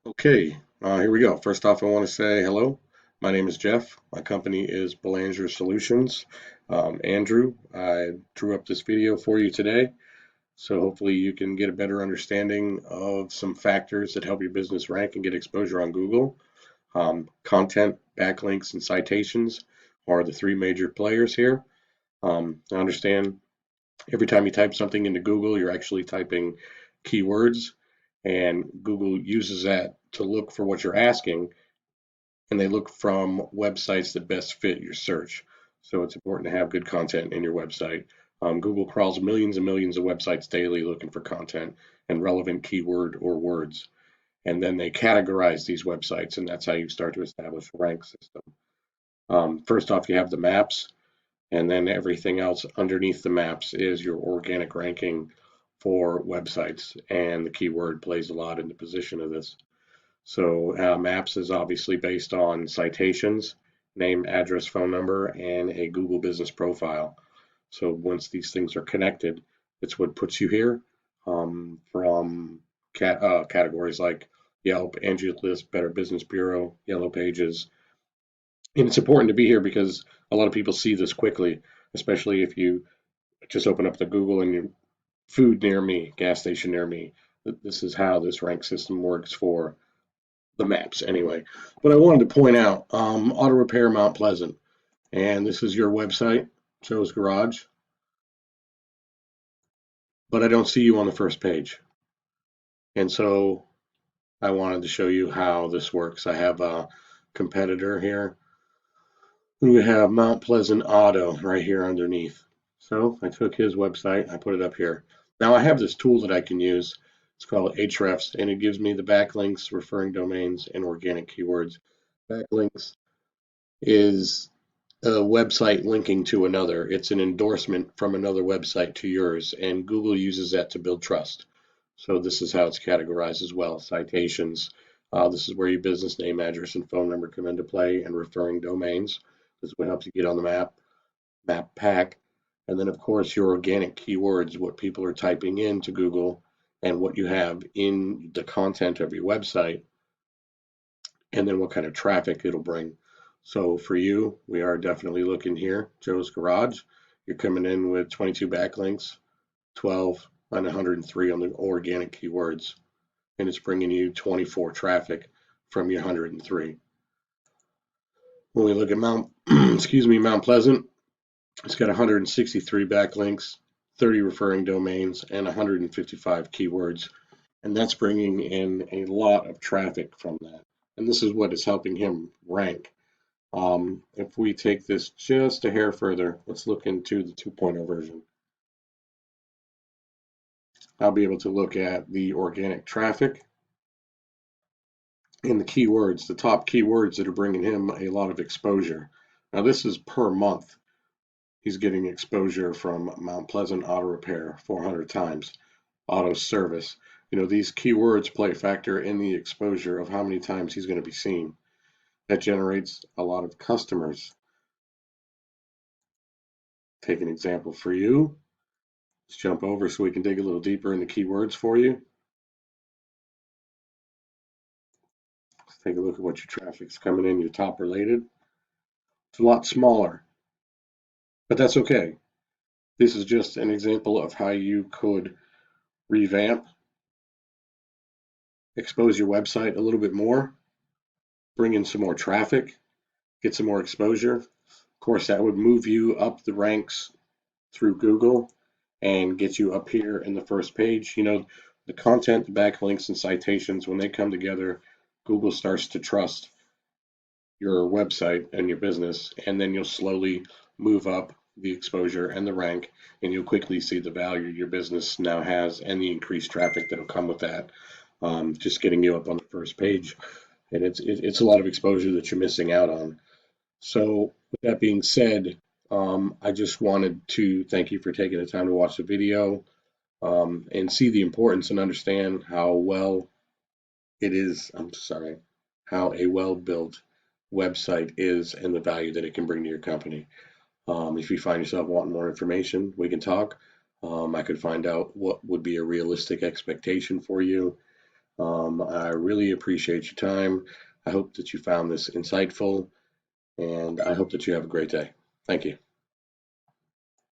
Okay, here we go. First off, I want to say hello. My name is Jeff. My company is Belanger Solutions. Andrew, I drew up this video for you today, so hopefully you can get a better understanding of some factors that help your business rank and get exposure on Google. Content, backlinks, and citations are the three major players here. I understand every time you type something into Google, you're actually typing keywords, and Google uses that to look for what you're asking, and they look from websites that best fit your search. So it's important to have good content in your website. Google crawls millions and millions of websites daily looking for content and relevant keyword or words. And then they categorize these websites, and that's how you start to establish a rank system. First off, you have the maps, and then everything else underneath the maps is your organic ranking for websites, and the keyword plays a lot in the position of this. So maps is obviously based on citations, name, address, phone number, and a Google business profile. So once these things are connected, it's what puts you here, from categories like Yelp, Angie's List, Better Business Bureau, Yellow Pages. And it's important to be here because a lot of people see this quickly, especially if you just open up the Google and you food near me, gas station near me. This is how this rank system works for the maps anyway. But I wanted to point out Auto Repair Mount Pleasant, and this is your website, Joe's Garage, but I don't see you on the first page. And so I wanted to show you how this works. I have a competitor here. We have Mount Pleasant Auto right here underneath. So I took his website, I put it up here. Now I have this tool that I can use. It's called Ahrefs, and it gives me the backlinks, referring domains, and organic keywords. Backlinks is a website linking to another. It's an endorsement from another website to yours, and Google uses that to build trust. So this is how it's categorized as well. Citations. This is where your business name, address, and phone number come into play, and referring domains. This is what helps you get on the map pack. And then, of course, your organic keywords, what people are typing into Google, and what you have in the content of your website, and then what kind of traffic it'll bring. So for you, we are definitely looking here, Joe's Garage. You're coming in with 22 backlinks, 12 and 103 on the organic keywords, and it's bringing you 24 traffic from your 103. When we look at Mount Pleasant, it's got 163 backlinks, 30 referring domains, and 155 keywords, and that's bringing in a lot of traffic from that. And this is what is helping him rank. If we take this just a hair further, let's look into the 2.0 version. I'll be able to look at the organic traffic and the keywords, the top keywords that are bringing him a lot of exposure. Now, this is per month. He's getting exposure from Mount Pleasant Auto Repair 400 times, auto service. These keywords play a factor in the exposure of how many times he's going to be seen. That generates a lot of customers. Take an example for you. Let's jump over so we can dig a little deeper in the keywords for you. Let's take a look at what your traffic's coming in, your top related. It's a lot smaller, but that's okay. This is just an example of how you could revamp, expose your website a little bit more, bring in some more traffic, get some more exposure. Of course, that would move you up the ranks through Google and get you up here in the first page. The content, the backlinks, and citations, when they come together, Google starts to trust your website and your business, and then you'll slowly move up the exposure and the rank, and you'll quickly see the value your business now has and the increased traffic that'll come with that. Just getting you up on the first page, and it's a lot of exposure that you're missing out on. So with that being said, I just wanted to thank you for taking the time to watch the video, and see the importance and understand how well it is. I'm sorry, how a well-built website is and the value that it can bring to your company. If you find yourself wanting more information, we can talk. I could find out what would be a realistic expectation for you. I really appreciate your time. I hope that you found this insightful, and I hope that you have a great day. Thank you.